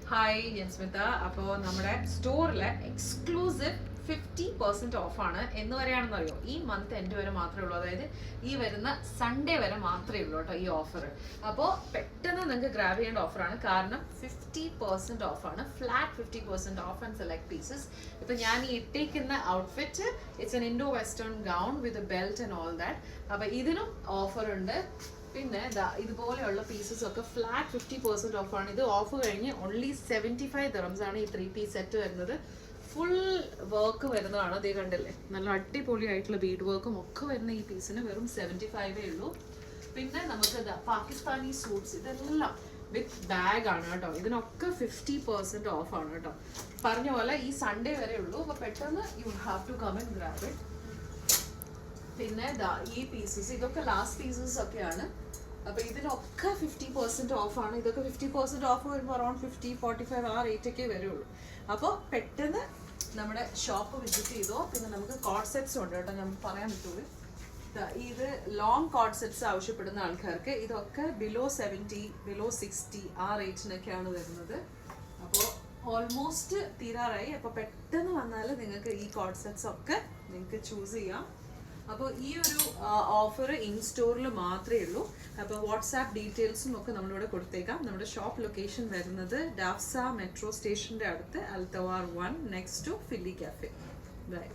Hi ഞാൻ സ്മിത. അപ്പോൾ നമ്മുടെ സ്റ്റോറിലെ എക്സ്ക്ലൂസീവ് 50% ഓഫാണ്. എന്ന് വരെയാണെന്ന് അറിയോ, ഈ മന്ത് എൻഡ് വരെ മാത്രമേ ഉള്ളൂ. അതായത് ഈ വരുന്ന സൺഡേ വരെ മാത്രമേ ഉള്ളൂ കേട്ടോ ഈ ഓഫർ. അപ്പോൾ പെട്ടെന്ന് നിങ്ങൾക്ക് ഗ്രാബ് ചെയ്യേണ്ട ഓഫറാണ്. കാരണം 50% ഓഫാണ്, flat 50% off and select pieces. ഇപ്പം ഞാൻ ഈ ഇട്ടേക്കുന്ന outfit it's an Indo western gown with belt and all that. അപ്പോൾ ഇതിനും ഓഫർ ഉണ്ട്. പിന്നെ ഇതുപോലെയുള്ള പീസസ് ഒക്കെ ഫ്ലാറ്റ് 50% ഓഫാണ്. ഇത് ഓഫ് കഴിഞ്ഞ് ഓൺലി 75 dirhams ആണ് ഈ 3 പീസ് സെറ്റ് വരുന്നത്. ഫുൾ വർക്ക് വരുന്നതാണ്. അതേ കണ്ടില്ലേ, നല്ല അടിപൊളിയായിട്ടുള്ള ബീഡ് വർക്കും ഒക്കെ വരുന്ന ഈ പീസിന് വെറും 75 ഉള്ളൂ. പിന്നെ നമുക്ക് പാകിസ്ഥാനി സൂട്ട്സ് ഇതെല്ലാം വിത്ത് ബാഗ് ആണ് കേട്ടോ. ഇതിനൊക്കെ 50% ഓഫാണ് കേട്ടോ. പറഞ്ഞ പോലെ ഈ സൺഡേ വരെ ഉള്ളൂ. അപ്പോൾ പെട്ടെന്ന് you have to come and grab it. പിന്നെ ഈ പീസസ് ഇതൊക്കെ ലാസ്റ്റ് പീസസ് ഒക്കെയാണ്. അപ്പോൾ ഇതിനൊക്കെ 50% ഓഫാണ്. ഇതൊക്കെ 50% ഓഫ് വരുമ്പോൾ അറൗണ്ട് 50-45 ആ റേറ്റൊക്കെ വരുള്ളൂ. അപ്പോൾ പെട്ടെന്ന് നമ്മുടെ ഷോപ്പ് വിസിറ്റ് ചെയ്തോ. പിന്നെ നമുക്ക് കോഡ് സെറ്റ്സ് ഉണ്ട് കേട്ടോ, ഞാൻ പറയാൻ പറ്റുള്ളൂ. ഇത് ലോങ് കോഡ് സെറ്റ്സ് ആവശ്യപ്പെടുന്ന ആൾക്കാർക്ക് ഇതൊക്കെ ബിലോ 70, ബിലോ 60 ആ റേറ്റിനൊക്കെയാണ് വരുന്നത്. അപ്പോൾ ഓൾമോസ്റ്റ് തീരാറായി. അപ്പോൾ പെട്ടെന്ന് വന്നാൽ നിങ്ങൾക്ക് ഈ കോഡ് സെറ്റ്സ് ഒക്കെ നിങ്ങൾക്ക് ചൂസ് ചെയ്യാം. അപ്പോൾ ഈ ഒരു ഓഫർ ഇൻ സ്റ്റോറിൽ മാത്രമേ ഉള്ളൂ. അപ്പോൾ വാട്സാപ്പ് ഡീറ്റെയിൽസും ഒക്കെ നമ്മളിവിടെ കൊടുത്തേക്കാം. നമ്മുടെ ഷോപ്പ് ലൊക്കേഷൻ വരുന്നത് ഡാഫ്സ മെട്രോ സ്റ്റേഷൻ്റെ അടുത്ത്, Al Twar 1 next to Filli cafe. By.